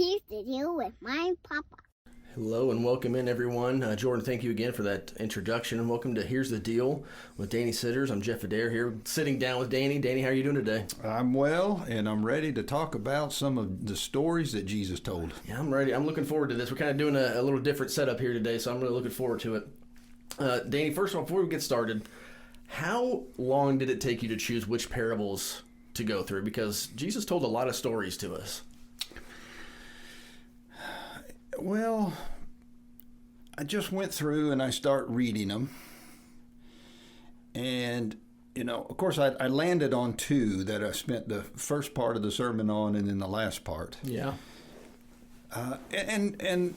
Here's the deal with my papa. Hello and welcome in, everyone. Jordan, thank you again for that introduction, and welcome to Here's the Deal with Danny Sidders. I'm Jeff Adair here, sitting down with Danny. Danny, how are you doing today? I'm well, and I'm ready to talk about some of the stories that Jesus told. Yeah, I'm ready. I'm looking forward to this. We're kind of doing a little different setup here today, so I'm really looking forward to it. Danny, first of all, before we get started, how long did it take you to choose which parables to go through? Because Jesus told a lot of stories to us. Well, I just went through and I start reading them. And, of course, I landed on two that I spent the first part of the sermon on and then the last part. Yeah. And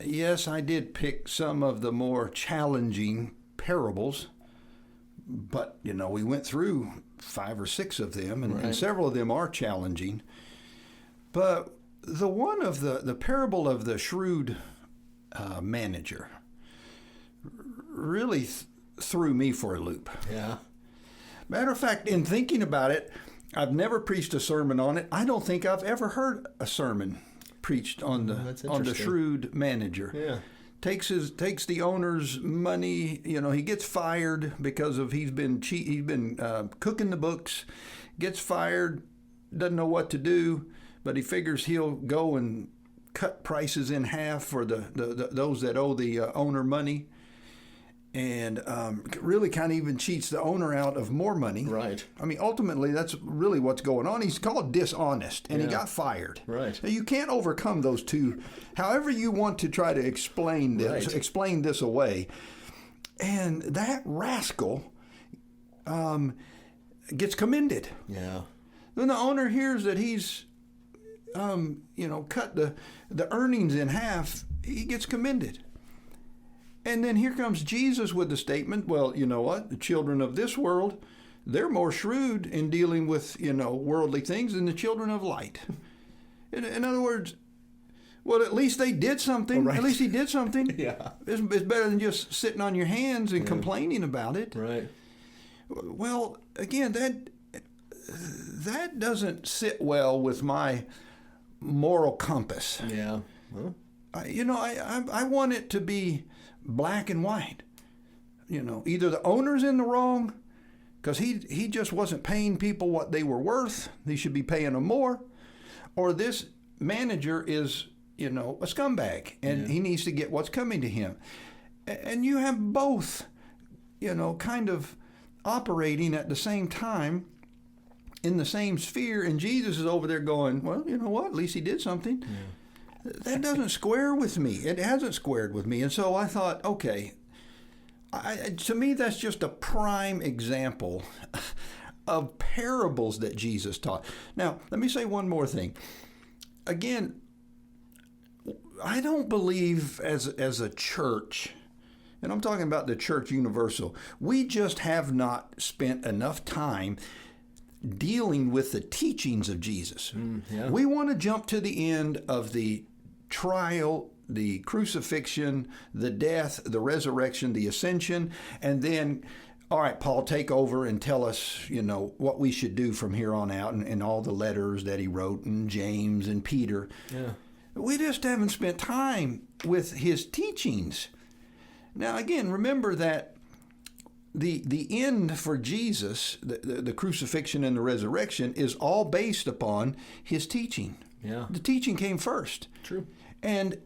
yes, I did pick some of the more challenging parables. But, we went through 5 or 6 of them, and several of them are challenging. But the one of the parable of the shrewd manager really threw me for a loop. Yeah. Matter of fact, in thinking about it, I've never preached a sermon on it. I don't think I've ever heard a sermon preached on the shrewd manager. Yeah. Takes the owner's money. He gets fired because of he's been cooking the books. Gets fired, doesn't know what to do, but he figures he'll go and cut prices in half for those that owe the owner money, and really kind of even cheats the owner out of more money. Right. I mean, ultimately, that's really what's going on. He's called dishonest, and he got fired. Right. Now, you can't overcome those two. However you want to try to explain this away, and that rascal gets commended. Yeah. Then the owner hears that he's cut the earnings in half, he gets commended. And then here comes Jesus with the statement, well, you know what? The children of this world, they're more shrewd in dealing with, worldly things than the children of light. In other words, well, at least they did something. Right. At least he did something. Yeah. It's better than just sitting on your hands and complaining about it. Right. Well, again, that doesn't sit well with my moral compass. Yeah. Well, I want it to be black and white. Either the owner's in the wrong because he just wasn't paying people what they were worth. He should be paying them more. Or this manager is, a scumbag and he needs to get what's coming to him. And you have both, kind of operating at the same time in the same sphere, and Jesus is over there going, well, you know what? At least he did something. Yeah. That doesn't square with me. It hasn't squared with me. And so I thought, okay, to me, that's just a prime example of parables that Jesus taught. Now, let me say one more thing. Again, I don't believe as a church, and I'm talking about the church universal, we just have not spent enough time dealing with the teachings of Jesus. We want to jump to the end of the trial, the crucifixion, the death, the resurrection, the ascension, and then, all right, Paul, take over and tell us, what we should do from here on out, and all the letters that he wrote, and James and Peter. Yeah. We just haven't spent time with his teachings. Now, again, remember that the end for Jesus, the crucifixion and the resurrection, is all based upon his teaching. Yeah. The teaching came first. True. And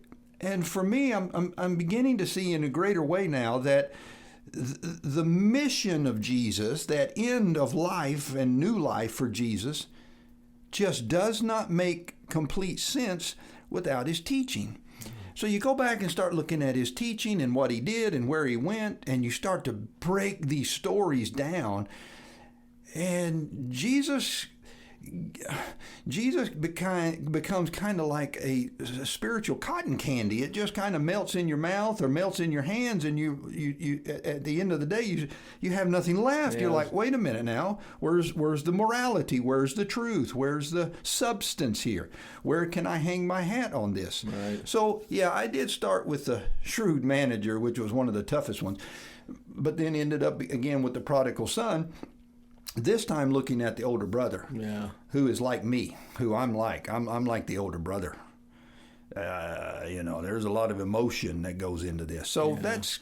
for me, I'm beginning to see in a greater way now that the mission of Jesus, that end of life and new life for Jesus, just does not make complete sense without his teaching. So you go back and start looking at his teaching and what he did and where he went, and you start to break these stories down. And Jesus becomes kind of like a spiritual cotton candy. It just kind of melts in your mouth or melts in your hands, and you at the end of the day you have nothing left. You're like, wait a minute now, where's the morality? Where's the truth? Where's the substance here? Where can I hang my hat on this? Right. So I did start with the shrewd manager, which was one of the toughest ones, but then ended up again with the prodigal son. This time looking at the older brother, who is like me, who I'm like. I'm like the older brother. There's a lot of emotion that goes into this. So that's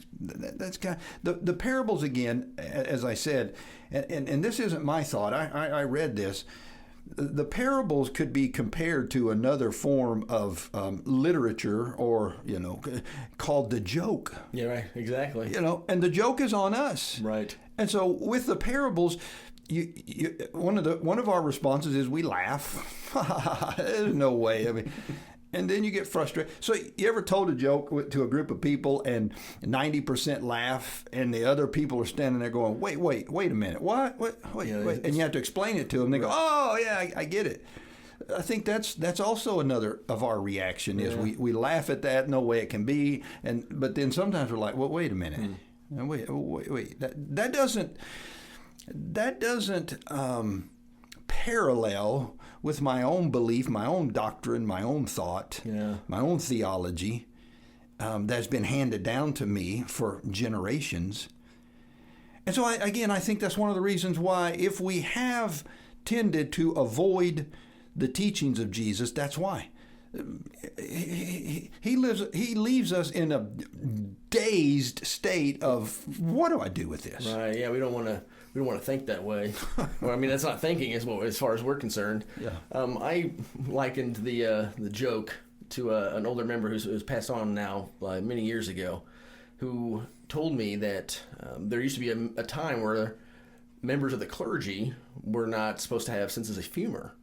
kind of, the parables again, as I said, and this isn't my thought. I read this. The parables could be compared to another form of literature, or called the joke. Yeah, right. Exactly. And the joke is on us. Right. And so with the parables, one of our responses is we laugh. There's no way. I mean. And then you get frustrated. So you ever told a joke to a group of people and 90% laugh, and the other people are standing there going, wait a minute, what? Wait. And you have to explain it to them. They go, oh, yeah, I get it. I think that's also another of our reaction is we laugh at that, no way it can be. But then sometimes we're like, well, wait a minute. Wait. That doesn't parallel with my own belief, my own doctrine, my own thought, my own theology that's been handed down to me for generations. And so, I think that's one of the reasons why, if we have tended to avoid the teachings of Jesus, that's why. He leaves us in a dazed state of, what do I do with this? Right, yeah, we don't want to think that way. Well, I mean, that's not thinking as far as we're concerned. Yeah. I likened the joke to an older member who's passed on now many years ago, who told me that there used to be a time where members of the clergy were not supposed to have senses of humor.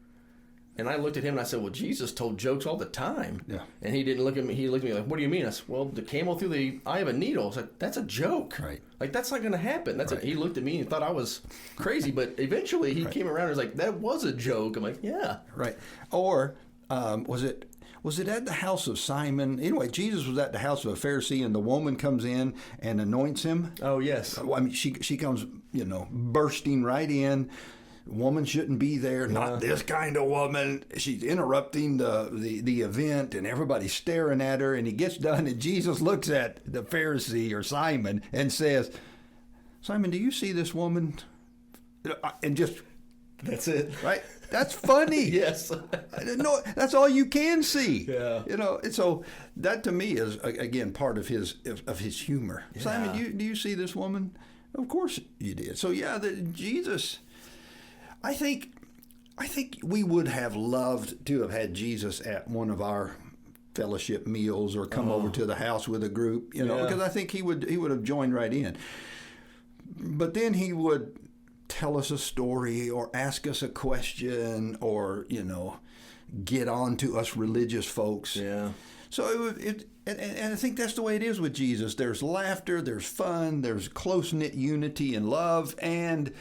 And I looked at him and I said, well, Jesus told jokes all the time. Yeah. And he didn't look at me. He looked at me like, what do you mean? I said, well, the camel through the eye of a needle. I was like, that's a joke. Right. Like, that's not going to happen. He looked at me and thought I was crazy. But eventually he came around and was like, that was a joke. I'm like, yeah. Right. Or was it at the house of Simon? Anyway, Jesus was at the house of a Pharisee, and the woman comes in and anoints him. Oh, yes. I mean, she comes, bursting right in. Woman shouldn't be there. Not this kind of woman. She's interrupting the event, and everybody's staring at her. And he gets done, and Jesus looks at the Pharisee or Simon and says, "Simon, do you see this woman?" And just that's it, right? That's funny. Yes. No, that's all you can see. Yeah. And so that to me is again part of his humor. Yeah. Simon, do you see this woman? Of course you did. So yeah, Jesus. I think we would have loved to have had Jesus at one of our fellowship meals or come over to the house with a group, because I think he would have joined right in. But then he would tell us a story or ask us a question or, get on to us religious folks. Yeah. So and I think that's the way it is with Jesus. There's laughter, there's fun, there's close-knit unity and love, and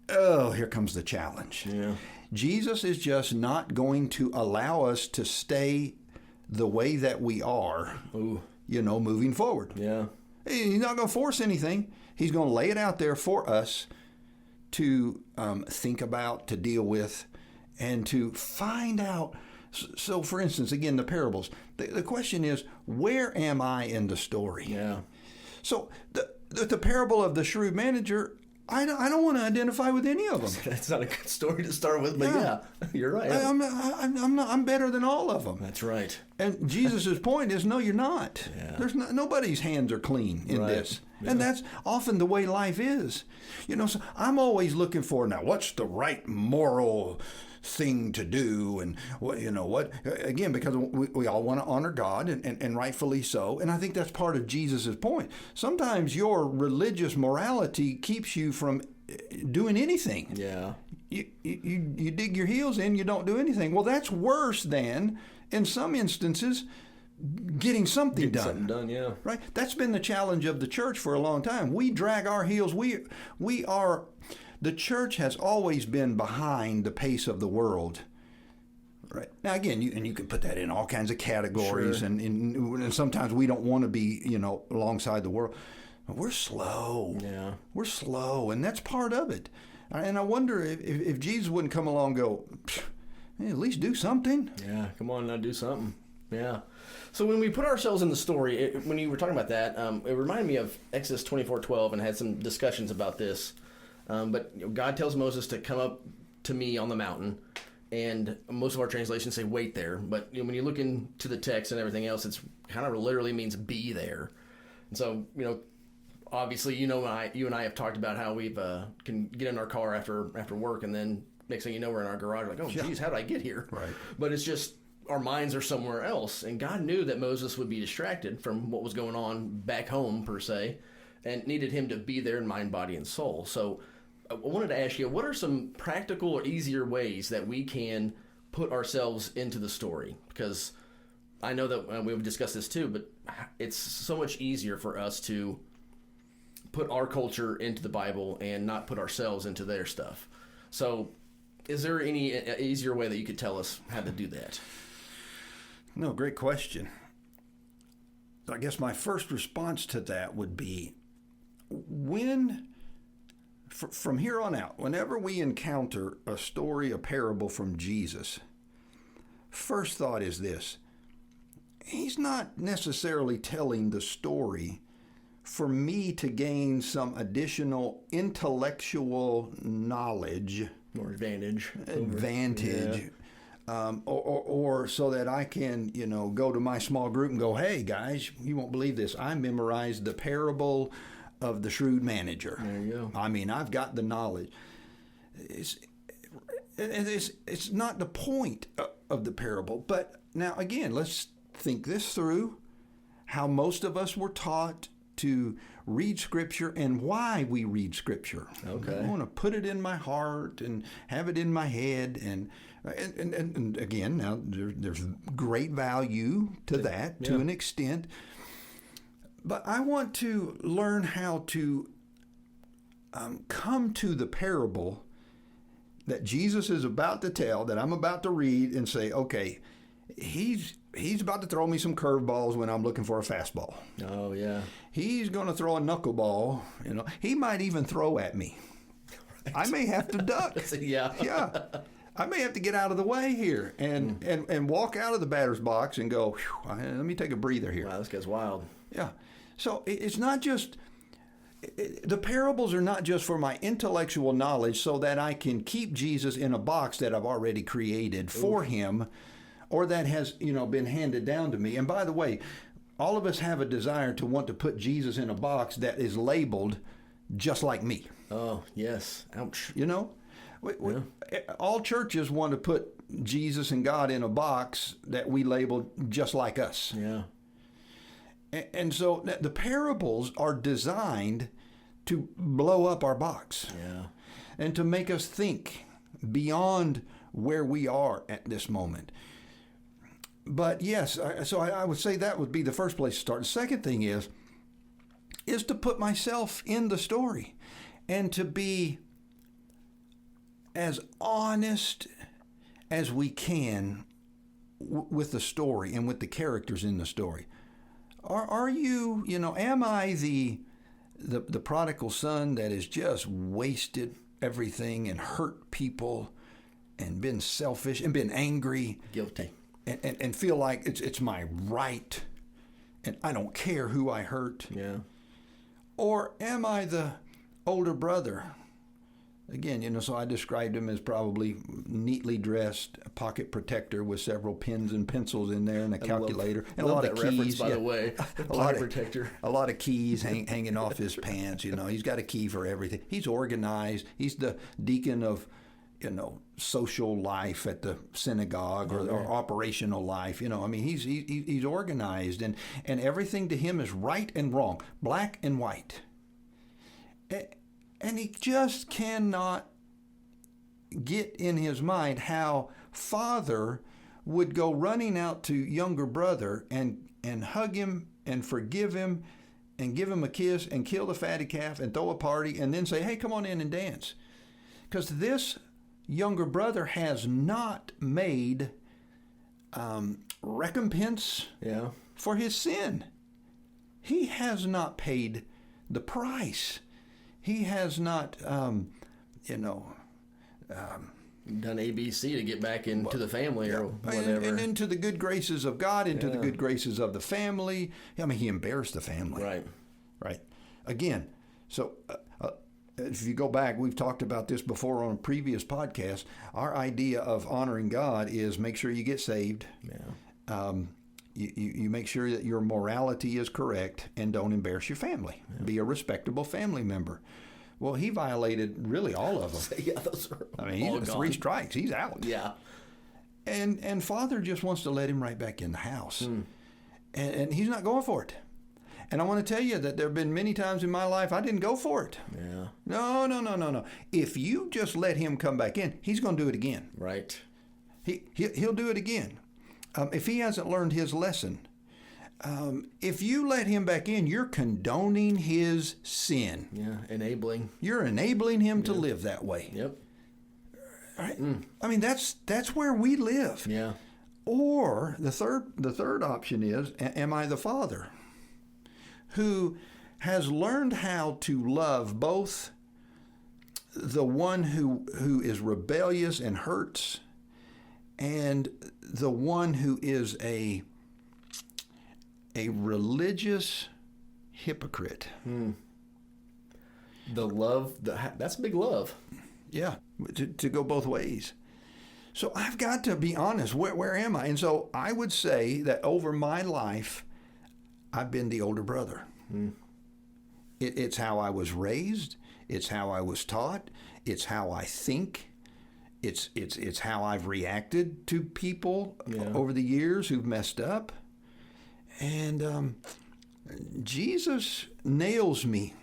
here comes the challenge. Yeah. Jesus is just not going to allow us to stay the way that we are, moving forward. Yeah. He's not going to force anything. He's going to lay it out there for us to think about, to deal with, and to find out. So, for instance, again, the parables. The question is, where am I in the story? Yeah. So the parable of the shrewd manager, I don't want to identify with any of them. That's not a good story to start with, but yeah you're right. I'm better than all of them. That's right. And Jesus' point is, no, you're not. Yeah. There's nobody's hands are clean in this. Yeah. And that's often the way life is. So I'm always looking for, now, what's the right moral thing to do, and what again, because we all want to honor God, and rightfully so, and I think that's part of Jesus's point. Sometimes your religious morality keeps you from doing anything. Yeah. You dig your heels in, you don't do anything. Well, that's worse than, in some instances, getting something done. Something done, yeah. Right? That's been the challenge of the church for a long time. We drag our heels. The church has always been behind the pace of the world. Right. Now, again, you can put that in all kinds of categories, sure. and sometimes we don't want to be, alongside the world. But we're slow. Yeah. We're slow, and that's part of it. And I wonder if Jesus wouldn't come along and go, hey, at least do something. Yeah, come on now, do something. Yeah. So when we put ourselves in the story, when you were talking about that, it reminded me of Exodus 24:12, and had some discussions about this. But God tells Moses to come up to me on the mountain, And most of our translations say wait there. But when you look into the text and everything else, it's kind of literally means be there. And so, obviously, you and I have talked about how we've can get in our car after work, and then next thing you know, we're in our garage, like, oh, geez, how did I get here? Right. But it's just our minds are somewhere else. And God knew that Moses would be distracted from what was going on back home, per se, and needed him to be there in mind, body, and soul. So I wanted to ask you, what are some practical or easier ways that we can put ourselves into the story? Because I know that we've discussed this too, but it's so much easier for us to put our culture into the Bible and not put ourselves into their stuff. So is there any easier way that you could tell us how to do that? No, great question. I guess my first response to that would be from here on out, whenever we encounter a story, a parable from Jesus, first thought is this: he's not necessarily telling the story for me to gain some additional intellectual knowledge or advantage, or so that I can, go to my small group and go, hey guys, you won't believe this, I memorized the parable of the shrewd manager. There you go. I mean, I've got the knowledge. It's not the point of the parable. But now again, let's think this through, how most of us were taught to read Scripture and why we read Scripture. Okay. I want to put it in my heart and have it in my head. And again, now there's great value to that to an extent. But I want to learn how to come to the parable that Jesus is about to tell, that I'm about to read, and say, okay, he's about to throw me some curveballs when I'm looking for a fastball. Oh, yeah. He's going to throw a knuckleball. He might even throw at me. Right. I may have to duck. Yeah. Yeah. I may have to get out of the way here and walk out of the batter's box and go, let me take a breather here. Wow, this guy's wild. Yeah. So it's not just, the parables are not just for my intellectual knowledge so that I can keep Jesus in a box that I've already created for him, or that has, been handed down to me. And by the way, all of us have a desire to want to put Jesus in a box that is labeled just like me. Oh, yes. Ouch. All churches want to put Jesus and God in a box that we label just like us. Yeah. And so the parables are designed to blow up our box. Yeah. And to make us think beyond where we are at this moment. But yes, so I would say that would be the first place to start. The second thing is to put myself in the story and to be as honest as we can with the story and with the characters in the story. Are you, am I the prodigal son that has just wasted everything and hurt people and been selfish and been angry? Guilty. And feel like it's my right and I don't care who I hurt? Yeah. Or am I the older brother? Again, so I described him as probably neatly dressed, a pocket protector with several pens and pencils in there and a calculator and a lot of keys. By the way, pocket protector. A lot of keys hanging off his pants. He's got a key for everything. He's organized. He's the deacon of, social life at the synagogue or operational life. He's organized and everything to him is right and wrong, black and white. And he just cannot get in his mind how father would go running out to younger brother and hug him and forgive him and give him a kiss and kill the fatty calf and throw a party and then say, hey, come on in and dance. Because this younger brother has not made recompense for his sin. He has not paid the price. He has not, done ABC to get back into the family or whatever. And into the good graces of God, into the good graces of the family. He embarrassed the family. Right. Right. Again, so if you go back, we've talked about this before on a previous podcast. Our idea of honoring God is make sure you get saved. Yeah. You make sure that your morality is correct and don't embarrass your family. Yeah. Be a respectable family member. Well, he violated really all of them. Yeah, those are I mean, he's 3 strikes. He's out. Yeah. And Father just wants to let him right back in the house. And he's not going for it. And I want to tell you that there have been many times in my life I didn't go for it. Yeah. No. If you just let him come back in, he's going to do it again. Right. He'll do it again. If he hasn't learned his lesson, if you let him back in, you're condoning his sin. Yeah, enabling. You're enabling him to live that way. Yep. Right? I mean, that's where we live. Yeah. Or the third option is, am I the father who has learned how to love both the one who is rebellious and hurts and the one who is a religious hypocrite? The love, that's big love. Yeah, to go both ways. So I've got to be honest, where am I? And so I would say that over my life, I've been the older brother. It's how I was raised. It's how I was taught. It's how I think. It's how I've reacted to people over the years who've messed up. And Jesus nails me,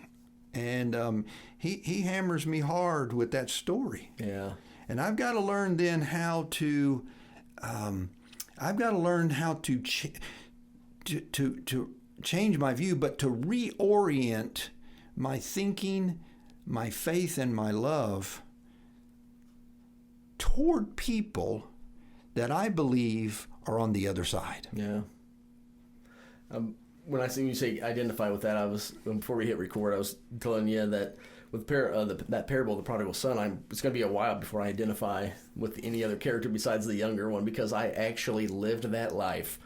and he hammers me hard with that story. Yeah. And I've got to learn then how to, to change my view, but to reorient my thinking, my faith, and my love toward people that I believe are on the other side. Yeah. When I see you say identify with that, before we hit record, I was telling you that with that parable of the prodigal son, it's going to be a while before I identify with any other character besides the younger one, because I actually lived that life.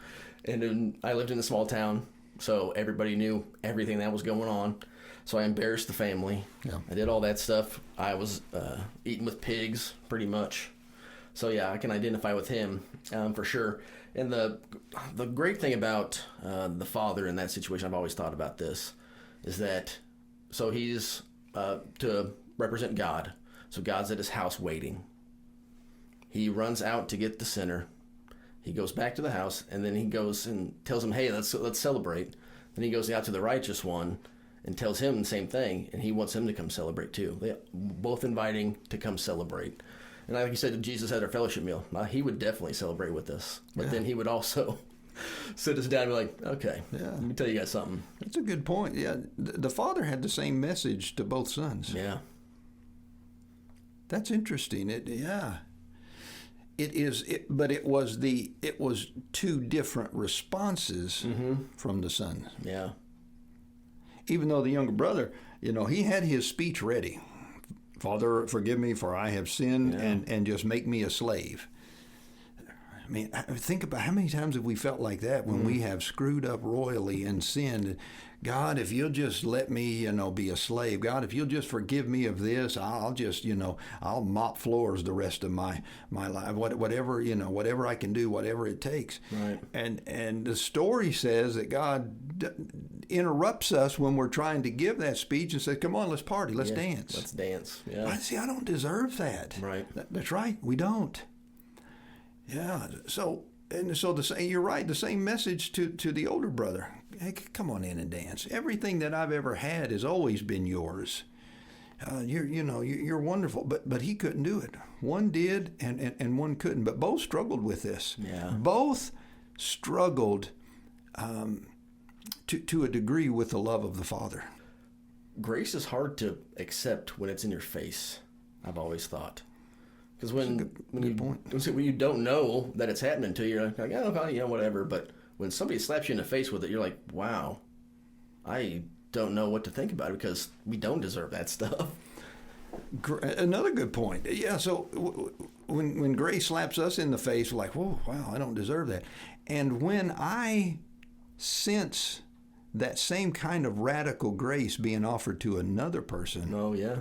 And I lived in a small town, so everybody knew everything that was going on. So I embarrassed the family. Yeah. I did all that stuff. I was eating with pigs, pretty much. So yeah, I can identify with him for sure. And the great thing about the father in that situation, I've always thought about this, is that so he's to represent God. So God's at his house waiting. He runs out to get the sinner. He goes back to the house, and then he goes and tells him, "Hey, let's celebrate." Then he goes out to the righteous one and tells him the same thing, and he wants him to come celebrate too. They both inviting to come celebrate. And like you said, Jesus had our fellowship meal. He would definitely celebrate with us, but then he would also sit us down and be like, "Okay, let me tell you guys something." That's a good point. Yeah, the father had the same message to both sons. Yeah, that's interesting. But it was 2 different responses from the son. Yeah. Even though the younger brother, he had his speech ready. "Father, forgive me, for I have sinned, and just make me a slave." I mean, think about how many times have we felt like that when we have screwed up royally and sinned. "God, if you'll just let me, be a slave. God, if you'll just forgive me of this, I'll just, I'll mop floors the rest of my life. Whatever I can do, whatever it takes." Right. And the story says that God interrupts us when we're trying to give that speech and says, "Come on, let's party, let's dance." Let's dance. Yeah. I don't deserve that. Right. That's right. We don't. Yeah. You're right. The same message to the older brother. "Hey, come on in and dance. Everything that I've ever had has always been yours. You're wonderful." But he couldn't do it. One did, and one couldn't. But both struggled with this. Yeah. Both struggled to a degree with the love of the Father. Grace is hard to accept when it's in your face, I've always thought. Because when you don't know that it's happening to you, you're like, "Oh, whatever." But when somebody slaps you in the face with it, you're like, "Wow, I don't know what to think about it," because we don't deserve that stuff. Another good point. Yeah, so when grace slaps us in the face, we're like, "Whoa, wow, I don't deserve that." And when I sense that same kind of radical grace being offered to another person, oh yeah,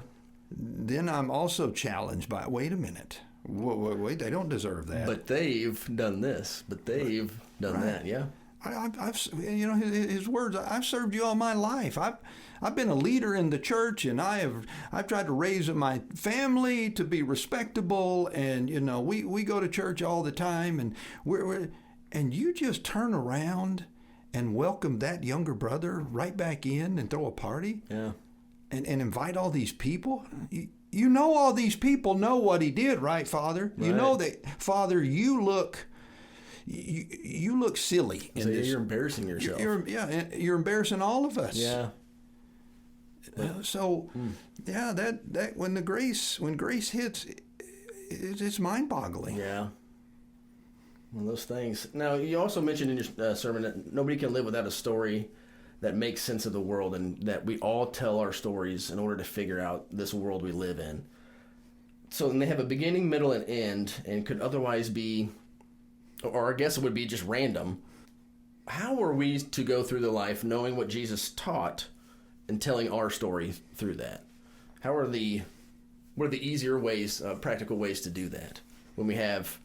then I'm also challenged by, wait a minute. Wait, they don't deserve that. But they've done this. But they've done that. Yeah. I've his words. I've served you all my life. I've been a leader in the church, and I've tried to raise my family to be respectable, and we go to church all the time, and and you just turn around and welcome that younger brother right back in and throw a party, Yeah, and invite all these people. You know all these people know what he did, right, Father? Right. You know that, Father. You look silly in so this. you're embarrassing yourself. You're embarrassing all of us. Yeah. That when grace hits, it's mind-boggling. Yeah. One of those things. Now, you also mentioned in your sermon that nobody can live without a story that makes sense of the world, and that we all tell our stories in order to figure out this world we live in. So then they have a beginning, middle, and end, and could otherwise be, or I guess it would be just random. How are we to go through the life knowing what Jesus taught and telling our story through that? What are the easier ways, practical ways to do that when we have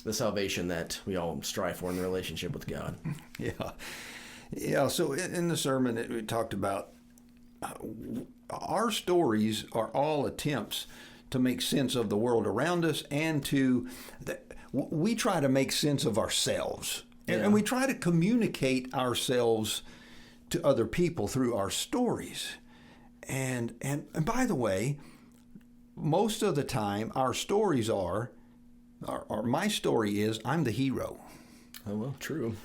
the salvation that we all strive for in the relationship with God? Yeah. So in the sermon, we talked about our stories are all attempts to make sense of the world around us, and we try to make sense of ourselves, and we try to communicate ourselves to other people through our stories. And by the way, most of the time, our stories or my story is I'm the hero. Oh, well, true.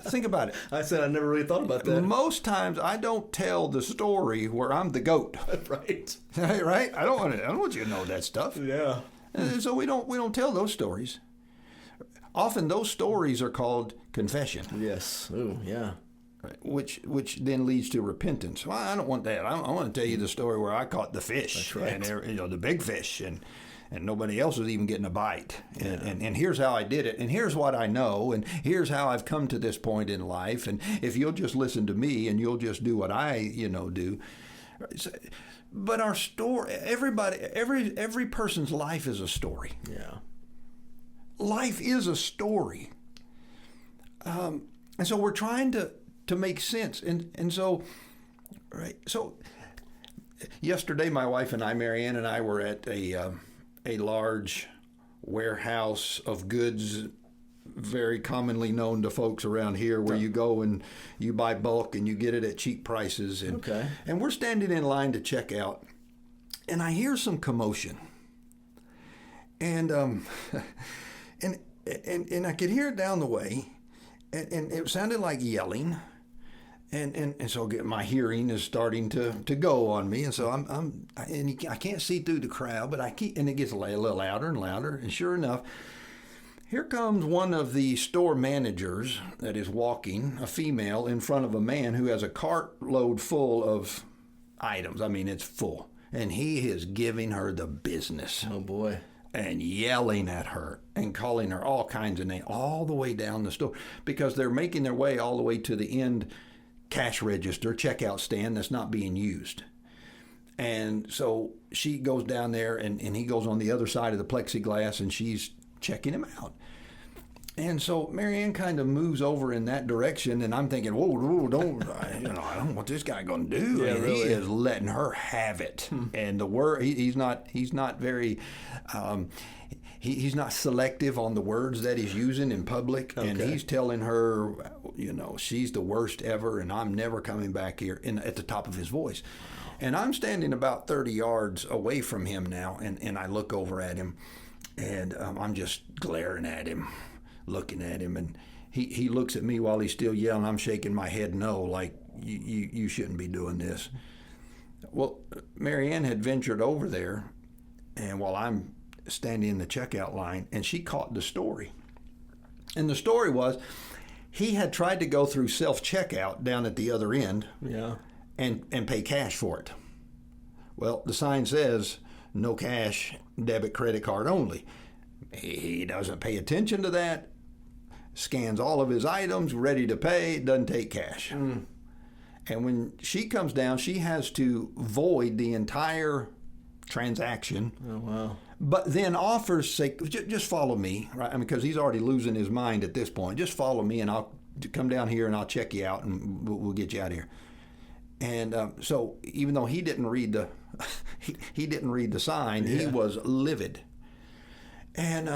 Think about it. I said I never really thought about that. Most times I don't tell the story where I'm the goat. Right. Right? I don't want you to know that stuff. Yeah. And so we don't tell those stories. Often those stories are called confession. Yes. Ooh, yeah. Which then leads to repentance. Well, I don't want that. I want to tell you the story where I caught the fish. That's right. And the big fish, and nobody else was even getting a bite. And here's how I did it, and here's what I know, and here's how I've come to this point in life. And if you'll just listen to me and you'll just do what I do. But our story, every person's life is a story. Yeah. Life is a story. And so we're trying to make sense. And so, right. So yesterday, my wife and I, Marianne and I, were at a large warehouse of goods, very commonly known to folks around here, where you go and you buy bulk and you get it at cheap prices. And, and we're standing in line to check out, and I hear some commotion. And and I could hear it down the way, and it sounded like yelling. And so my hearing is starting to go on me, and so I can't see through the crowd, but and it gets a little louder and louder, and sure enough, here comes one of the store managers that is walking, a female, in front of a man who has a cartload full of items. I mean, it's full, and he is giving her the business. Oh boy. And yelling at her and calling her all kinds of names all the way down the store, because they're making their way all the way to the end cash register, checkout stand that's not being used. And so she goes down there, and he goes on the other side of the plexiglass, and she's checking him out. And so Marianne kind of moves over in that direction, and I'm thinking, whoa, don't, I don't know what this guy going to do. Yeah, and really. He is letting her have it. And the word, he's not very, he's not selective on the words that he's using in public. Okay. And he's telling her, she's the worst ever, and I'm never coming back here, at the top of his voice. And I'm standing about 30 yards away from him now, and I look over at him, and I'm just glaring at him, looking at him, and he looks at me while he's still yelling. I'm shaking my head no, like, you shouldn't be doing this. Well, Marianne had ventured over there, and while I'm standing in the checkout line, and she caught the story. And the story was, he had tried to go through self-checkout down at the other end, and pay cash for it. Well, the sign says, no cash, debit, credit card only. He doesn't pay attention to that, scans all of his items, ready to pay, doesn't take cash. And when she comes down, she has to void the entire transaction. Oh, wow. But then offers, say, just follow me, right? I mean, because he's already losing his mind at this point. Just follow me, and I'll come down here, and I'll check you out, and we'll get you out of here. And so, even though he didn't read the he didn't read the sign, he was livid. And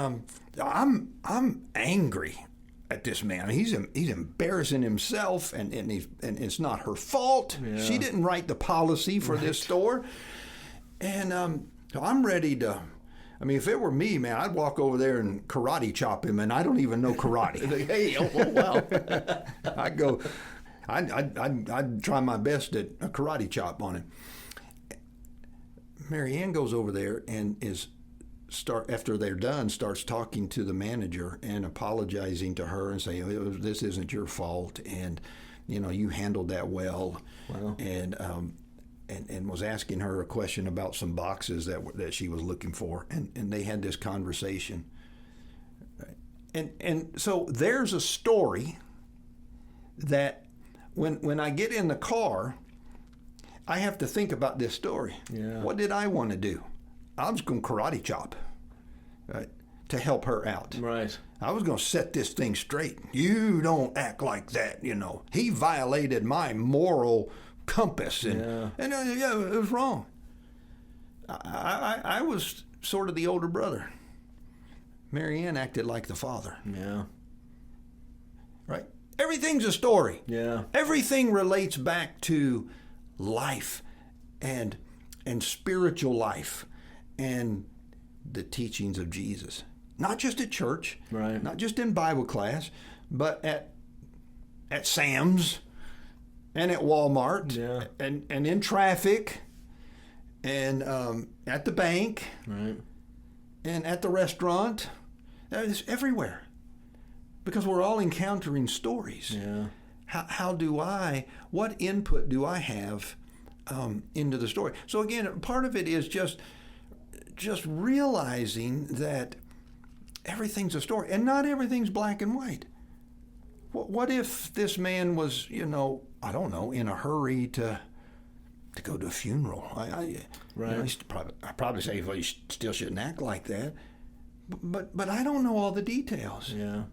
I'm angry at this man. He's embarrassing himself, and it's not her fault. Yeah. She didn't write the policy for this store. And so I'm ready to. I mean, if it were me, man, I'd walk over there and karate chop him, and I don't even know karate. Hey, oh wow. I'd go. I'd try my best at a karate chop on him. Mary Ann goes over there and after they're done, starts talking to the manager and apologizing to her and saying, "This isn't your fault, and you handled that well." Wow. And was asking her a question about some boxes that she was looking for, and they had this conversation. And so there's a story that when I get in the car, I have to think about this story. Yeah. What did I want to do? I was going to karate chop, right, to help her out. Right. I was going to set this thing straight. You don't act like that, He violated my moral compass, and it was wrong. I was sort of the older brother. Mary Ann acted like the father. Yeah. Right? Everything's a story. Yeah. Everything relates back to life and spiritual life and the teachings of Jesus. Not just at church, right? Not just in Bible class, but at Sam's and at Walmart, yeah, and in traffic, and at the bank, right, and at the restaurant. It's everywhere, because we're all encountering stories. Yeah. What input do I have into the story? So again, part of it is just realizing that everything's a story, and not everything's black and white. What if this man was, I don't know, in a hurry to go to a funeral? Right. I probably say, well, you still shouldn't act like that. But I don't know all the details. Yeah.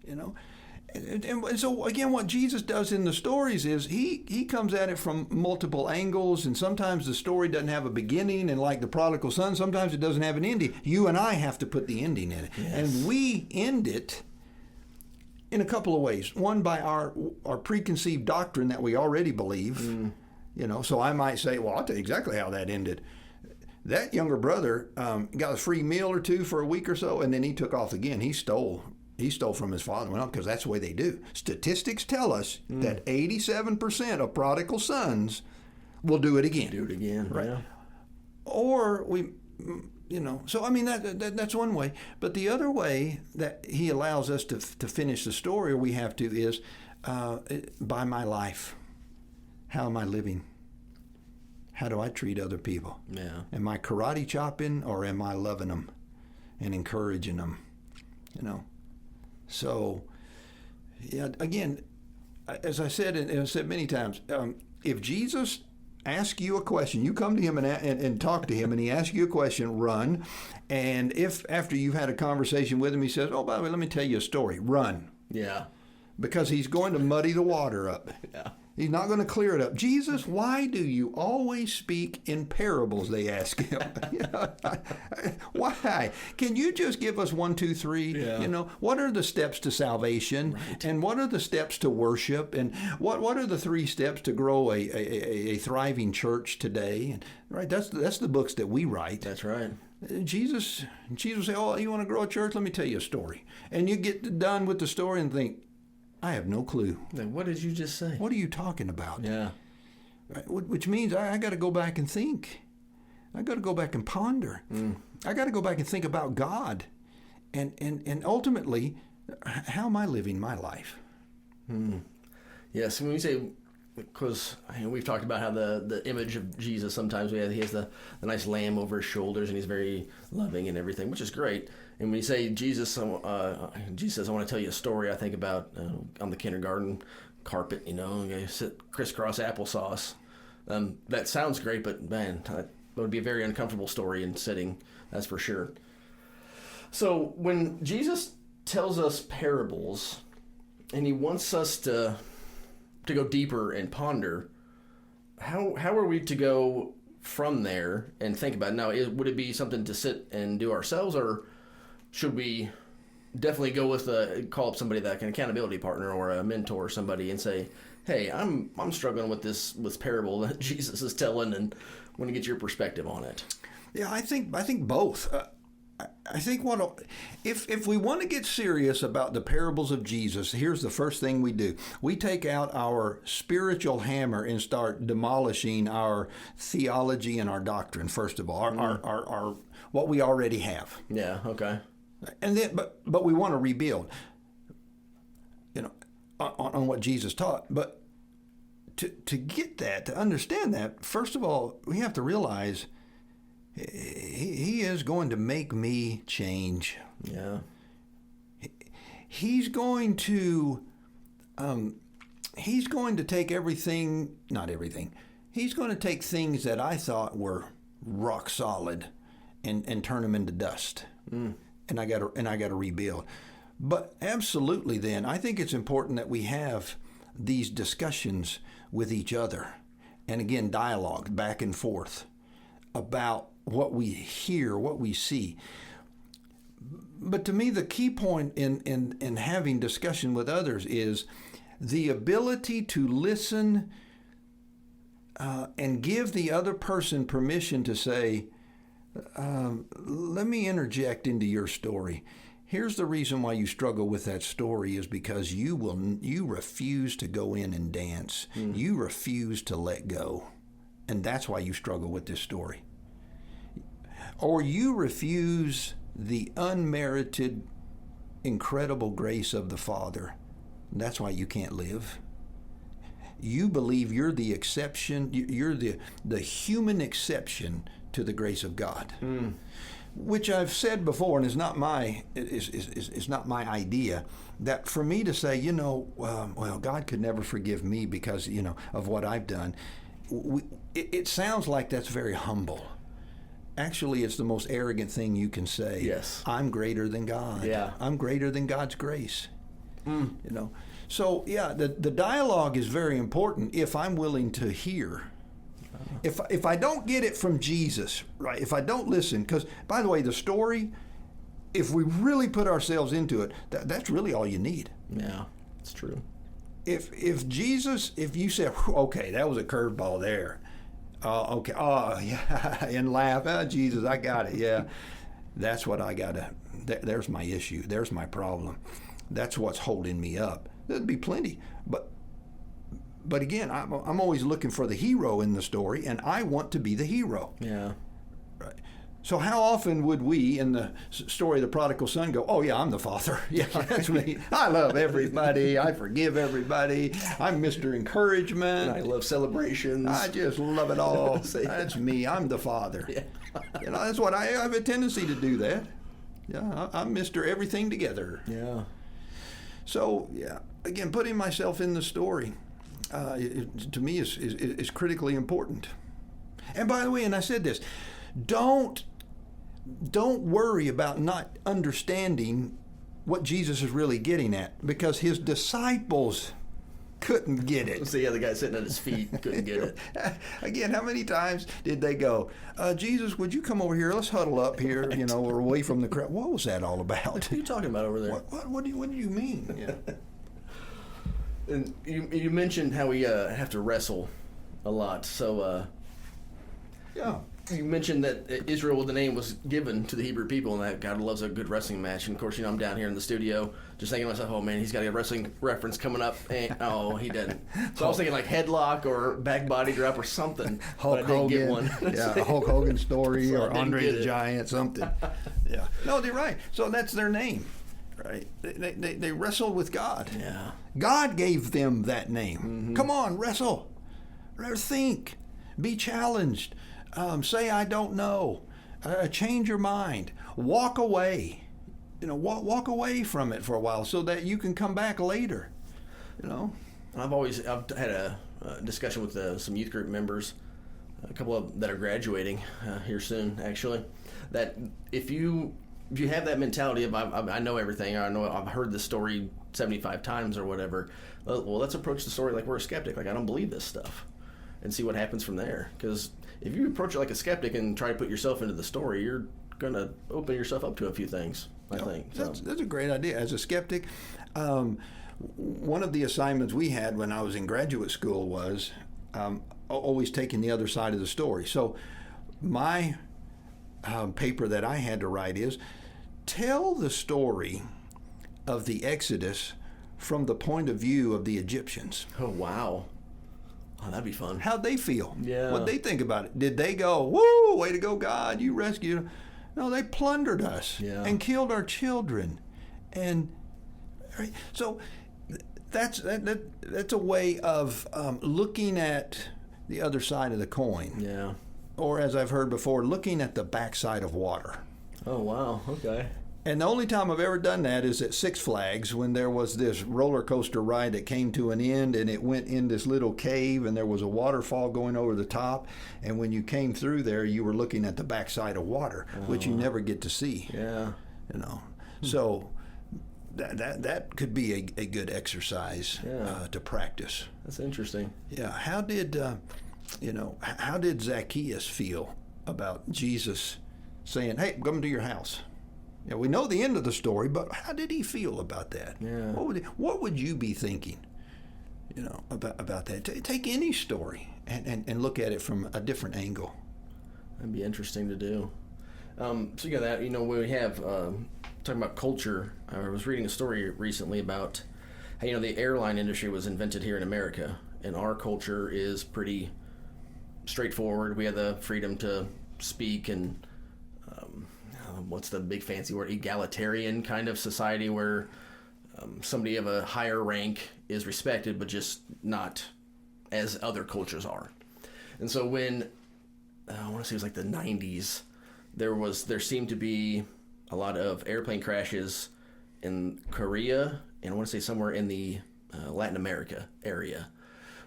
And so again, what Jesus does in the stories is he comes at it from multiple angles, and sometimes the story doesn't have a beginning, and like the prodigal son, sometimes it doesn't have an ending. You and I have to put the ending in it. Yes. And we end it in a couple of ways. One, by our preconceived doctrine that we already believe. So I might say, well, I'll tell you exactly how that ended. That younger brother got a free meal or two for a week or so, and then he took off again. He stole from his father, because that's the way they do. Statistics tell us that 87% of prodigal sons will do it again. Right? Yeah. Or so I mean that's one way. But the other way that he allows us to finish the story, or we have to, is by my life. How am I living? How do I treat other people? Yeah. Am I karate chopping, or am I loving them and encouraging them? So, yeah. Again, as I said, and I've said many times, if Jesus asks you a question, you come to him and talk to him, and he asks you a question, run. And if after you've had a conversation with him, he says, "Oh, by the way, let me tell you a story," run. Yeah. Because he's going to muddy the water up. Yeah. He's not going to clear it up. Jesus, why do you always speak in parables? They ask him. Why? Can you just give us 1, 2, 3? Yeah. What are the steps to salvation? Right. And what are the steps to worship? And what are the 3 steps to grow a thriving church today? And, right. That's the books that we write. That's right. Jesus will say, "Oh, you want to grow a church? Let me tell you a story." And you get done with the story and think, I have no clue. What did you just say? What are you talking about? Yeah. Right? Which means I got to go back and think. I got to go back and ponder. I got to go back and think about God. And ultimately, how am I living my life? Yes, when we say, because we've talked about how the image of Jesus, sometimes he has the nice lamb over his shoulders, and he's very loving and everything, which is great. And when you say Jesus says, "I want to tell you a story," I think about on the kindergarten carpet, you sit crisscross applesauce. That sounds great, but man, that would be a very uncomfortable story and setting, that's for sure. So when Jesus tells us parables, and he wants us to go deeper and ponder, how are we to go from there and think about it? Now, would it be something to sit and do ourselves, or should we definitely go with call up somebody like an accountability partner or a mentor or somebody and say, hey, I'm struggling with this parable that Jesus is telling, and I want to get your perspective on it. Yeah, I think both. I think if we want to get serious about the parables of Jesus, here's the first thing we do. We take out our spiritual hammer and start demolishing our theology and our doctrine, first of all, our what we already have. Yeah, okay. And then, but we want to rebuild, on what Jesus taught. But to get that, to understand that, first of all, we have to realize he is going to make me change. Yeah. He's going to take everything, not everything. He's going to take things that I thought were rock solid and turn them into dust. And I got to rebuild. But absolutely, then I think it's important that we have these discussions with each other, and again, dialogue back and forth about what we hear, what we see. But to me, the key point in having discussion with others is the ability to listen and give the other person permission to say, let me interject into your story. Here's the reason why you struggle with that story is because you refuse to go in and dance. You refuse to let go. And that's why you struggle with this story. Or you refuse the unmerited, incredible grace of the Father. That's why you can't live. You believe you're the exception, you're the human exception to the grace of God. Which I've said before, and is not my idea, that for me to say, well, God could never forgive me because, of what I've done, it sounds like that's very humble. Actually, it's the most arrogant thing you can say. Yes. I'm greater than God. Yeah. I'm greater than God's grace. So, yeah, the dialogue is very important if I'm willing to hear. If I don't get it from Jesus, right, if I don't listen, because, by the way, the story, if we really put ourselves into it, that's really all you need. Yeah, it's true. If you say, okay, that was a curveball there. Okay, yeah, and laugh, Jesus, I got it, yeah. That's what I got to, there's my issue, there's my problem. That's what's holding me up. There'd be plenty, But again, I'm always looking for the hero in the story, and I want to be the hero. Yeah. Right. So how often would we, in the story of the prodigal son, go, oh, yeah, I'm the father. Yeah, that's me. I love everybody. I forgive everybody. I'm Mr. Encouragement. I love celebrations. I just love it all. That's me. I'm the father. Yeah. That's what I have a tendency to do that. Yeah, I'm Mr. Everything Together. Yeah. So, yeah, again, putting myself in the story. To me is critically important. And by the way, and I said this, don't worry about not understanding what Jesus is really getting at, because his disciples couldn't get it. See, the guy sitting at his feet couldn't get it. Again, how many times did they go, Jesus, would you come over here? Let's huddle up here, right. We're away from the crowd. What was that all about? What are you talking about over there? What do you mean? Yeah. And you mentioned how we have to wrestle a lot. So, yeah. You mentioned that Israel, the name was given to the Hebrew people, and that God loves a good wrestling match. And of course, I'm down here in the studio just thinking to myself, oh man, he's got a wrestling reference coming up. And, oh, he didn't. So I was thinking like headlock or back body drop or something. Hulk Hogan. Get one. Yeah, a Hulk Hogan story or Andre the Giant, something. Yeah. No, they're right. So that's their name. Right, they wrestled with God. Yeah, God gave them that name. Mm-hmm. Come on, wrestle, think, be challenged, say I don't know, change your mind, walk away, walk away from it for a while so that you can come back later. I've had a discussion with some youth group members, a couple of that are graduating here soon, actually. That if you have that mentality of I know everything, I know I've heard this story 75 times or whatever. Well, let's approach the story like we're a skeptic, like I don't believe this stuff, and see what happens from there. Because if you approach it like a skeptic and try to put yourself into the story, you're gonna open yourself up to a few things. I think that's a great idea. As a skeptic, one of the assignments we had when I was in graduate school was always taking the other side of the story. So my paper that I had to write is tell the story of the Exodus from the point of view of the Egyptians. Oh, wow. Oh, that'd be fun. How'd they feel? Yeah. What'd they think about it? Did they go, woo, way to go, God, you rescued? No, they plundered us and killed our children. And right, so that's a way of looking at the other side of the coin. Yeah. Or, as I've heard before, looking at the backside of water. Oh, wow. Okay. And the only time I've ever done that is at Six Flags when there was this roller coaster ride that came to an end and it went in this little cave and there was a waterfall going over the top. And when you came through there, you were looking at the backside of water, which you never get to see. Yeah. You know. So that could be a good exercise to practice. That's interesting. Yeah. How did Zacchaeus feel about Jesus saying, "Hey, I'm coming to your house"? Yeah, we know the end of the story, but how did he feel about that? Yeah. What would you be thinking, about that? Take any story and look at it from a different angle. That'd be interesting to do. Speaking of that, we have talking about culture. I was reading a story recently about how the airline industry was invented here in America, and our culture is pretty straightforward. We have the freedom to speak and what's the big fancy word, egalitarian kind of society where somebody of a higher rank is respected, but just not as other cultures are. And so when I want to say it was like the 90s, there seemed to be a lot of airplane crashes in Korea, and I want to say somewhere in the Latin America area.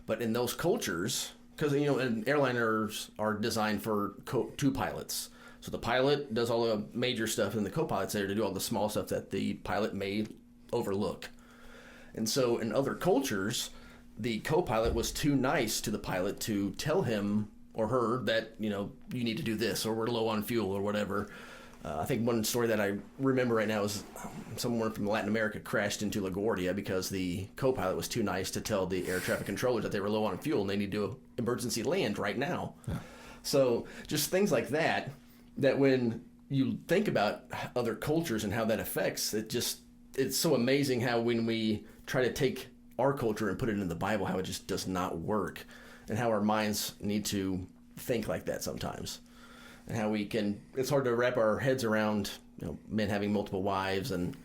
But in those cultures, because airliners are designed for two pilots. So the pilot does all the major stuff, and the co-pilot's there to do all the small stuff that the pilot may overlook. And so in other cultures, the co-pilot was too nice to the pilot to tell him or her that, you need to do this, or we're low on fuel, or whatever. I think one story that I remember right now is someone from Latin America crashed into LaGuardia because the co-pilot was too nice to tell the air traffic controllers that they were low on fuel and they need to emergency land right now. Yeah. So just things like that when you think about other cultures and how that affects, it's so amazing how when we try to take our culture and put it in the Bible, how it just does not work, and how our minds need to think like that sometimes, and how it's hard to wrap our heads around, men having multiple wives and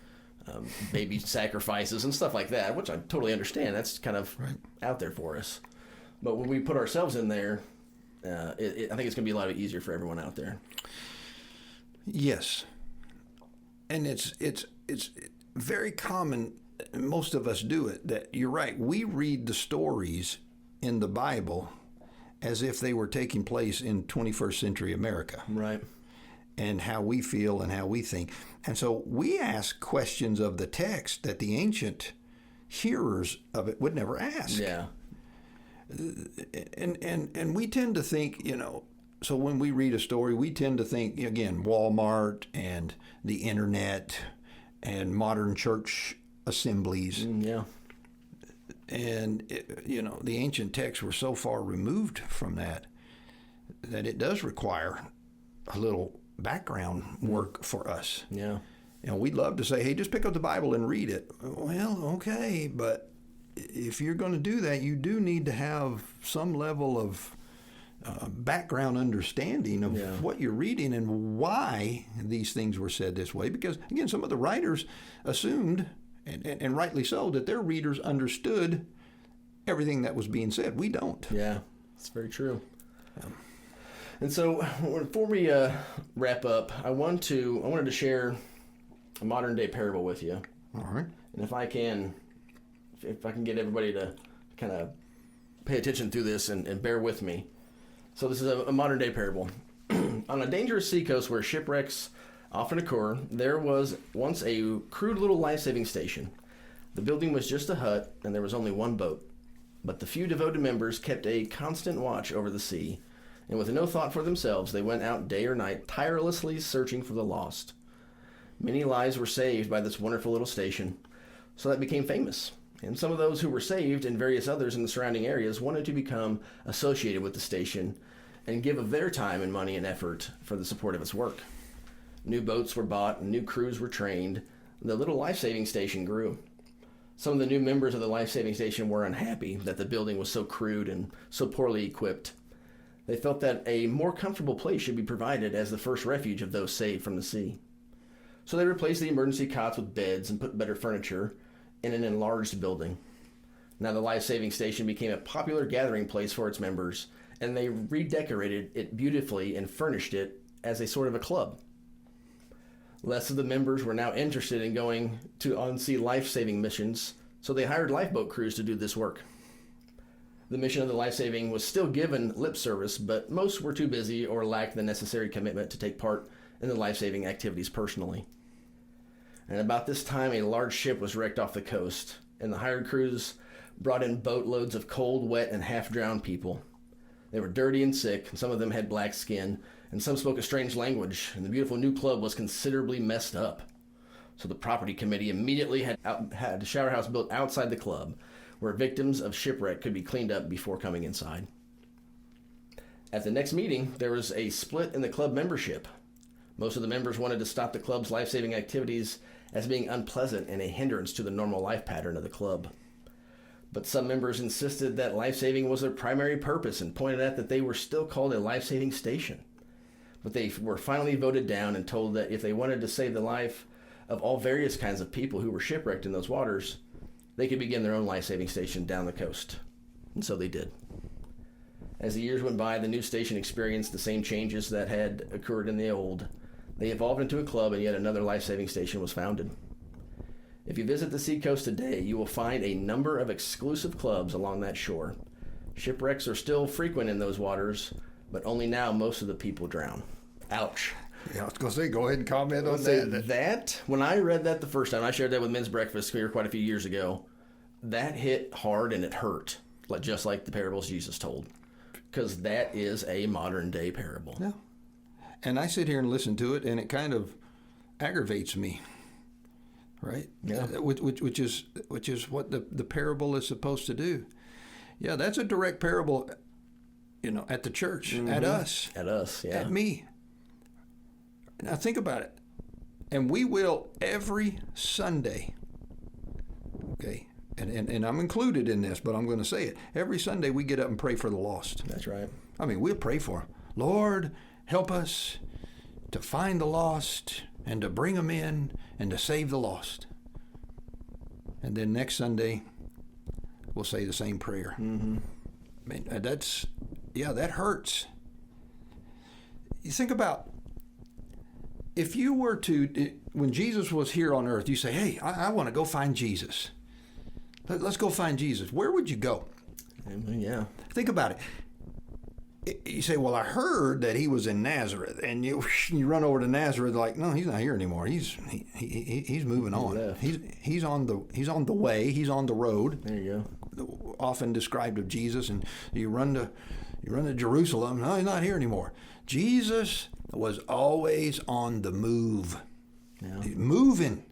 baby sacrifices and stuff like that, which I totally understand. That's kind of out there for us. But when we put ourselves in there, I think it's going to be a lot easier for everyone out there. Yes, and it's very common. Most of us do it. That you're right. We read the stories in the Bible as if they were taking place in 21st century America. Right. And how we feel and how we think. And so we ask questions of the text that the ancient hearers of it would never ask. Yeah. And we tend to think, so when we read a story, we tend to think, again, Walmart and the internet and modern church assemblies. Yeah. And, the ancient texts were so far removed from that it does require a little background work for us. Yeah. We'd love to say, hey, just pick up the Bible and read it. Well, okay, but if you're going to do that, you do need to have some level of background understanding of what you're reading and why these things were said this way. Because, again, some of the writers assumed, and rightly so, that their readers understood everything that was being said. We don't. Yeah, it's very true. And so before we wrap up, I wanted to share a modern day parable with you. All right. And if I can get everybody to kind of pay attention through this and bear with me. So this is a modern day parable. On a dangerous seacoast where shipwrecks often occur, there was once a crude little life-saving station. The building was just a hut, and there was only one boat. But the few devoted members kept a constant watch over the sea, and with no thought for themselves, they went out day or night, tirelessly searching for the lost. Many lives were saved by this wonderful little station, so that it became famous. And some of those who were saved and various others in the surrounding areas wanted to become associated with the station and give of their time and money and effort for the support of its work. New boats were bought and new crews were trained. The little life-saving station grew. Some of the new members of the life-saving station were unhappy that the building was so crude and so poorly equipped. They felt that a more comfortable place should be provided as the first refuge of those saved from the sea. So they replaced the emergency cots with beds and put better furniture in an enlarged building. Now the life-saving station became a popular gathering place for its members, and they redecorated it beautifully and furnished it as a sort of a club. Less of the members were now interested in going on sea life-saving missions, so they hired lifeboat crews to do this work. The mission of the life-saving was still given lip service, but most were too busy or lacked the necessary commitment to take part in the life-saving activities personally. And about this time, a large ship was wrecked off the coast, and the hired crews brought in boatloads of cold, wet, and half-drowned people. They were dirty and sick, and some of them had black skin, and some spoke a strange language, and the beautiful new club was considerably messed up. So the property committee immediately had a shower house built outside the club, where victims of shipwreck could be cleaned up before coming inside. At the next meeting, there was a split in the club membership. Most of the members wanted to stop the club's life-saving activities as being unpleasant and a hindrance to the normal life pattern of the club. But some members insisted that life-saving was their primary purpose and pointed out that they were still called a life-saving station. But they were finally voted down and told that if they wanted to save the life of all various kinds of people who were shipwrecked in those waters, they could begin their own life-saving station down the coast. And so they did. As the years went by, the new station experienced the same changes that had occurred in the old. They evolved into a club, and yet another life-saving station was founded. If you visit the seacoast today, you will find a number of exclusive clubs along that shore. Shipwrecks are still frequent in those waters, but only now most of the people drown. Ouch. Yeah, I was going to say, go ahead and comment on that. That, when I read that the first time, I shared that with Men's Breakfast here quite a few years ago, that hit hard and it hurt, just like the parables Jesus told, because that is a modern-day parable. Yeah. And I sit here and listen to it, and it kind of aggravates me, right? Yeah. Which is what the parable is supposed to do. Yeah, that's a direct parable, at the church, at us. At us, yeah. At me. Now think about it. And we will every Sunday, okay, and I'm included in this, but I'm going to say it. Every Sunday we get up and pray for the lost. That's right. I mean, we'll pray for them. Lord, help us to find the lost and to bring them in and to save the lost. And then next Sunday, we'll say the same prayer. Mm-hmm. I mean, that hurts. You think about, if you were to, when Jesus was here on earth, you say, hey, I want to go find Jesus. Let's go find Jesus. Where would you go? Yeah. Think about it. You say, well, I heard that he was in Nazareth, and you run over to Nazareth like, no, he's not here anymore. He's moving on. He's on the way. He's on the road. There you go. Often described of Jesus, and you run to Jerusalem. No, he's not here anymore. Jesus was always on the move, moving.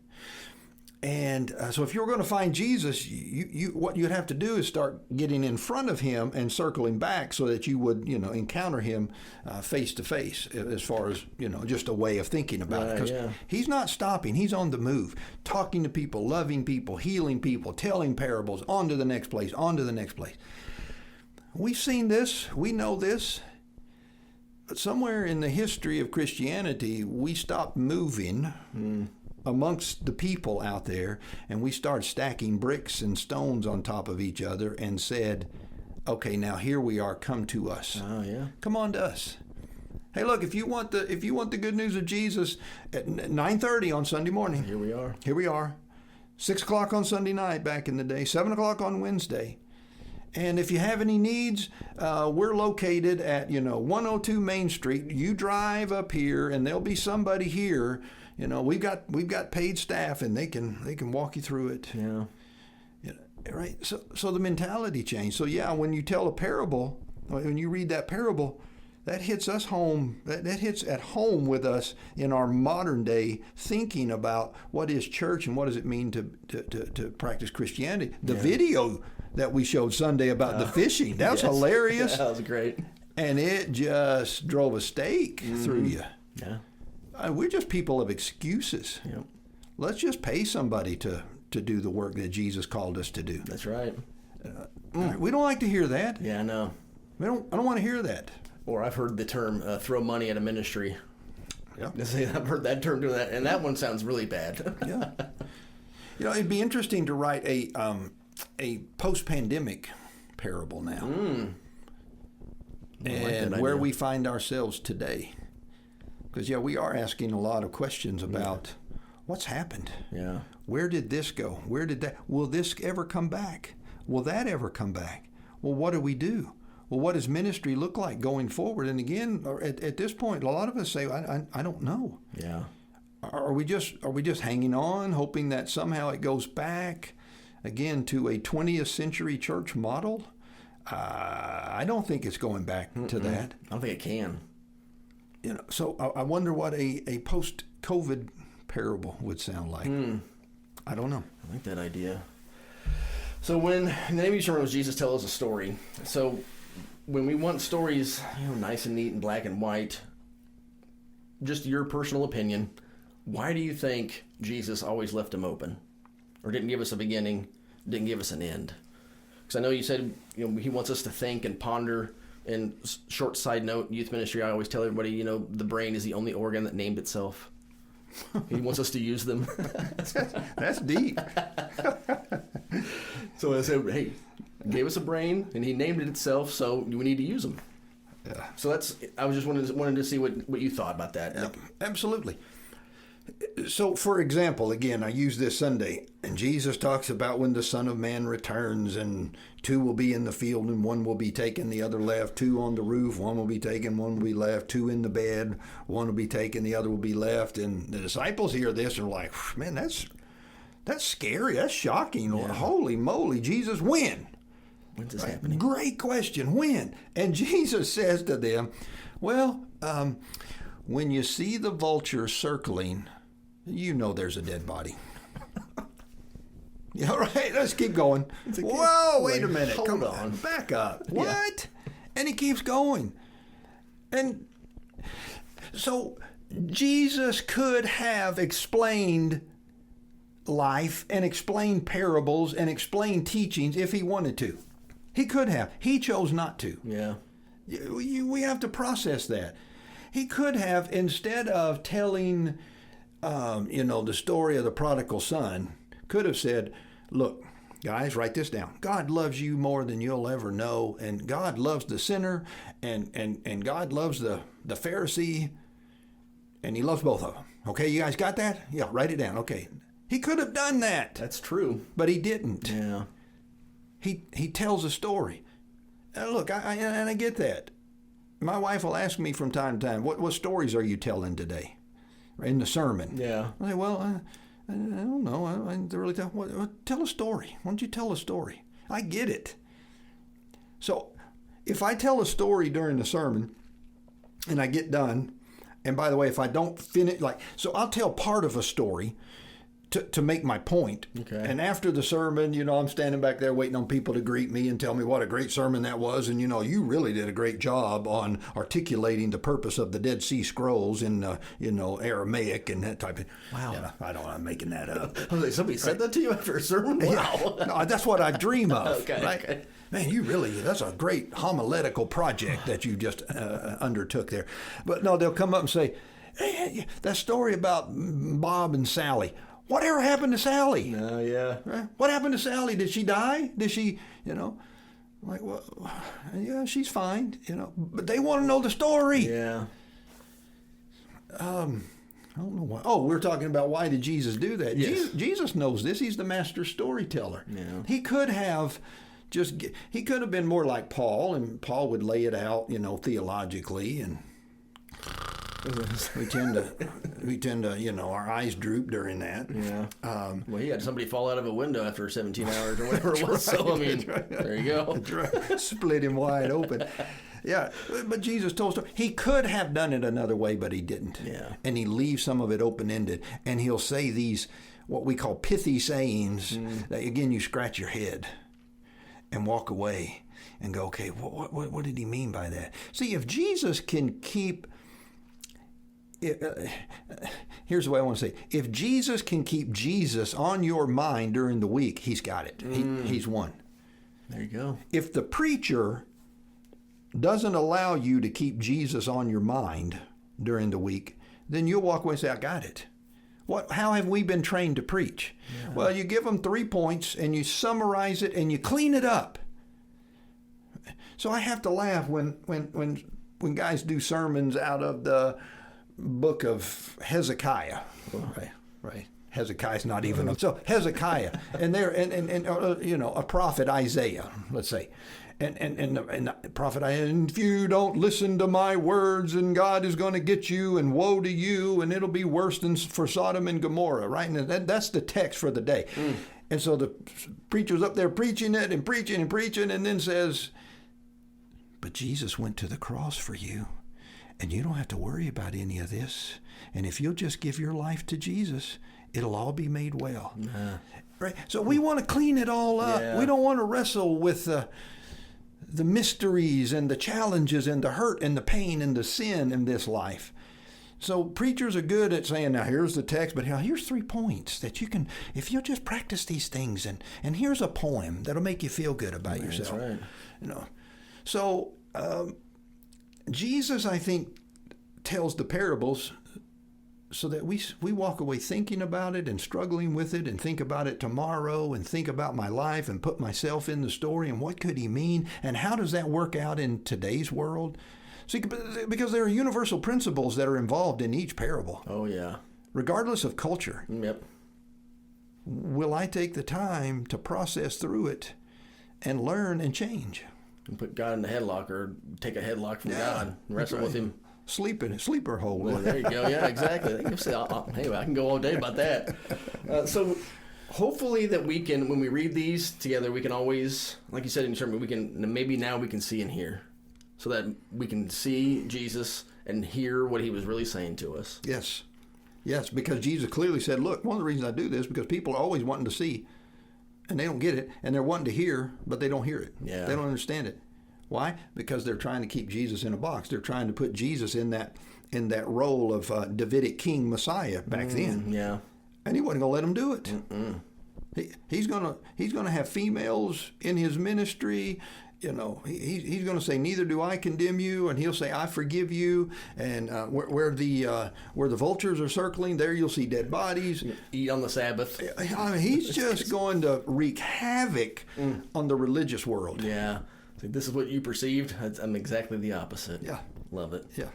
And so if you were going to find Jesus, what you'd have to do is start getting in front of him and circling back so that you would, encounter him face to face, as far as, just a way of thinking about it. Because he's not stopping. He's on the move, talking to people, loving people, healing people, telling parables, on to the next place, on to the next place. We've seen this. We know this. But somewhere in the history of Christianity, we stopped moving amongst the people out there, and we started stacking bricks and stones on top of each other and said, okay, now here we are, come to us. Oh, yeah. Come on to us. Hey, look, if you want the good news of Jesus at 9:30 on Sunday morning. Here we are. Here we are. 6 o'clock on Sunday night back in the day, 7 o'clock on Wednesday. And if you have any needs, we're located at 102 Main Street. You drive up here, and there'll be somebody here. We've got paid staff, and they can walk you through it. Yeah. Right. So the mentality changed. So yeah, when you tell a parable, when you read that parable, that hits us home. That hits at home with us in our modern day thinking about what is church and what does it mean to practice Christianity. The video that we showed Sunday about the fishing, that was hilarious. That was great. And it just drove a stake through you. Yeah. We're just people of excuses. Yep. Let's just pay somebody to do the work that Jesus called us to do. That's right. We don't like to hear that. Yeah, I know. I don't want to hear that. Or I've heard the term throw money at a ministry. Yeah. I've heard that term doing that, and that one sounds really bad. Yeah. It'd be interesting to write a post-pandemic parable now. And where we find ourselves today. Because, we are asking a lot of questions about what's happened. Yeah. Where did this go? Where did that? Will this ever come back? Will that ever come back? Well, what do we do? Well, what does ministry look like going forward? And again, at this point, a lot of us say, I don't know. Yeah. Are we just hanging on, hoping that somehow it goes back again to a 20th century church model? I don't think it's going back to that. I don't think it can. So I wonder what a post-COVID parable would sound like. I don't know. I like that idea. So when in the name of each sermon was Jesus tells us a story. So when we want stories, nice and neat and black and white, just your personal opinion, why do you think Jesus always left them open, or didn't give us a beginning, didn't give us an end? Because I know you said he wants us to think and ponder. And short side note, youth ministry, I always tell everybody, the brain is the only organ that named itself. He wants us to use them. That's deep. So I said, hey, he gave us a brain, and he named it itself, so we need to use them. Yeah. So I was just wanted to see what you thought about that. Yeah, absolutely. So, for example, again, I used this Sunday, and Jesus talks about when the Son of Man returns, and 2 will be in the field, and 1 will be taken, the other left, 2 on the roof, 1 will be taken, 1 will be left, 2 in the bed, 1 will be taken, the other will be left. And the disciples hear this and are like, man, that's scary, that's shocking. Yeah. Holy moly, Jesus, when? When's this happening? Great question, when? And Jesus says to them, well, when you see the vulture circling, there's a dead body. Yeah, right. Let's keep going. Whoa, wait a minute. Come on. Back up. What? Yeah. And he keeps going. And so Jesus could have explained life and explained parables and explained teachings if he wanted to. He could have. He chose not to. Yeah. We have to process that. He could have, instead of telling, the story of the prodigal son, could have said, look, guys, write this down. God loves you more than you'll ever know, and God loves the sinner, and God loves the Pharisee, and he loves both of them. Okay, you guys got that? Yeah, write it down. Okay. He could have done that. That's true. But he didn't. Yeah. He tells a story. Look, I get that. My wife will ask me from time to time, what stories are you telling today in the sermon? Yeah. I say, well, I don't know. I didn't really tell a story. Why don't you tell a story? I get it. So if I tell a story during the sermon and I get done, and by the way, if I don't finish, so I'll tell part of a story to make my point. Okay. And after the sermon, I'm standing back there waiting on people to greet me and tell me what a great sermon that was. And, you really did a great job on articulating the purpose of the Dead Sea Scrolls in, Aramaic and that type of thing. Wow. I'm making that up. I was like, somebody said that to you after a sermon? Wow. Yeah. No, that's what I dream of. Okay. Right? Okay. Man, that's a great homiletical project that you just undertook there. But no, they'll come up and say, hey, that story about Bob and Sally, whatever happened to Sally? No, yeah. Right? What happened to Sally? Did she die? Did she, well, yeah, she's fine, But they want to know the story. Yeah. I don't know why. Oh, we're talking about why did Jesus do that? Yes. Jesus knows this. He's the master storyteller. Yeah. He could have he could have been more like Paul, and Paul would lay it out, theologically, and we tend to, our eyes droop during that. Yeah. Well, he had somebody fall out of a window after 17 hours or whatever it was. So, I mean, there you go. That's right. Split him wide open. Yeah, but Jesus told us he could have done it another way, but he didn't. Yeah. And he leaves some of it open-ended, and he'll say these, what we call pithy sayings, that, again, you scratch your head and walk away and go, okay, what did he mean by that? See, if Jesus can keep... here's the way I want to say it. If Jesus can keep Jesus on your mind during the week, he's got it. He's won. There you go. If the preacher doesn't allow you to keep Jesus on your mind during the week, then you'll walk away and say, I got it. How have we been trained to preach? Yeah. Well, you give them 3 points and you summarize it and you clean it up. So I have to laugh when guys do sermons out of the book of Hezekiah. Right. Hezekiah's not even so Hezekiah, and there and a prophet Isaiah, let's say. And the prophet, and if you don't listen to my words, and God is going to get you, and woe to you, and it'll be worse than for Sodom and Gomorrah, right? And that's the text for the day. And so the preacher's up there preaching it and preaching and preaching, and then says, but Jesus went to the cross for you, and you don't have to worry about any of this. And if you'll just give your life to Jesus, it'll all be made well. Right? So we want to clean it all up. Yeah. We don't want to wrestle with the mysteries and the challenges and the hurt and the pain and the sin in this life. So preachers are good at saying, now here's the text, but here's 3 points that you can, if you'll just practice these things, and here's a poem that'll make you feel good about yourself. That's right. So Jesus, I think, tells the parables so that we walk away thinking about it and struggling with it, and think about it tomorrow, and think about my life and put myself in the story, and what could he mean, and how does that work out in today's world? See, because there are universal principles that are involved in each parable. Oh, yeah. Regardless of culture. Yep. Will I take the time to process through it and learn and change? And put God in the headlock, or take a headlock from God and wrestle with him. Sleep in a sleeper hole. Well, there you go. Yeah, exactly. Hey, I can go all day about that. So hopefully that we can, when we read these together, we can always, like you said in your sermon, maybe now we can see and hear, so that we can see Jesus and hear what he was really saying to us. Yes, because Jesus clearly said, look, one of the reasons I do this is because people are always wanting to see, and they don't get it, and they're wanting to hear, but they don't hear it. Yeah. They don't understand it. Why? Because they're trying to keep Jesus in a box. They're trying to put Jesus in that role of Davidic king Messiah back then. Yeah. And he wasn't going to let them do it. He's gonna have females in his ministry. He's going to say, neither do I condemn you, and he'll say, I forgive you. And where the vultures are circling, there you'll see dead bodies. Eat on the Sabbath. I mean, he's just going to wreak havoc on the religious world. Yeah. So this is what you perceived. I'm exactly the opposite. Yeah. Love it. Yeah.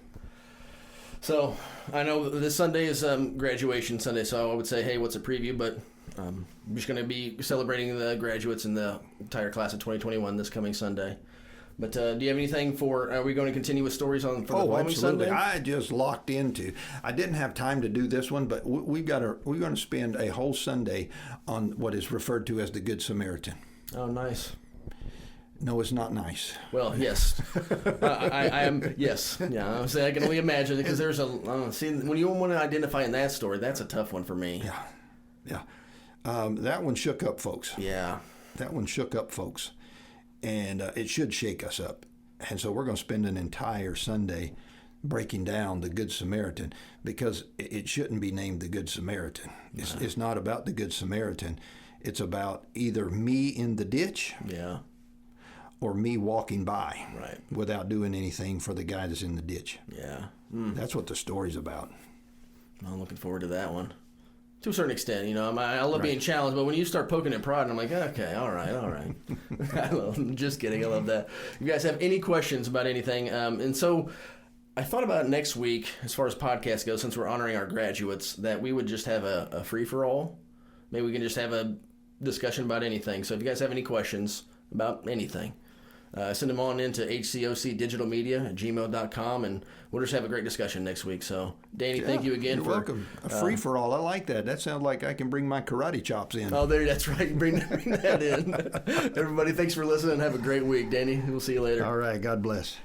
So I know this Sunday is graduation Sunday, so I would say, hey, what's a preview? But I'm just going to be celebrating the graduates in the entire class of 2021 this coming Sunday. But do you have anything are we going to continue with stories for the following Sunday? I just locked into. I didn't have time to do this one, but we're going to spend a whole Sunday on what is referred to as the Good Samaritan. Oh, nice. No, it's not nice. Well, yes. I am, yes. Yeah, I was saying I can only imagine, because there's when you want to identify in that story, that's a tough one for me. Yeah. That one shook up folks. Yeah. That one shook up folks. And it should shake us up. And so we're going to spend an entire Sunday breaking down the Good Samaritan, because it shouldn't be named the Good Samaritan. It's not about the Good Samaritan. It's about either me in the ditch. Yeah. Or me walking by, right, without doing anything for the guy that's in the ditch. Yeah. That's what the story's about. I'm looking forward to that one. To a certain extent, I love being challenged, but when you start poking and prodding, I'm like, okay, all right. I'm just kidding. I love that. If you guys have any questions about anything, and so I thought about next week, as far as podcasts go, since we're honoring our graduates, that we would just have a free-for-all. Maybe we can just have a discussion about anything. So if you guys have any questions, about anything. Send them on into hcocdigitalmedia@gmail.com, and we'll just have a great discussion next week. So, Danny, thank you again. You're welcome. A free-for-all. I like that. That sounds like I can bring my karate chops in. Oh, that's right. Bring that in. Everybody, thanks for listening. Have a great week. Danny, we'll see you later. All right. God bless.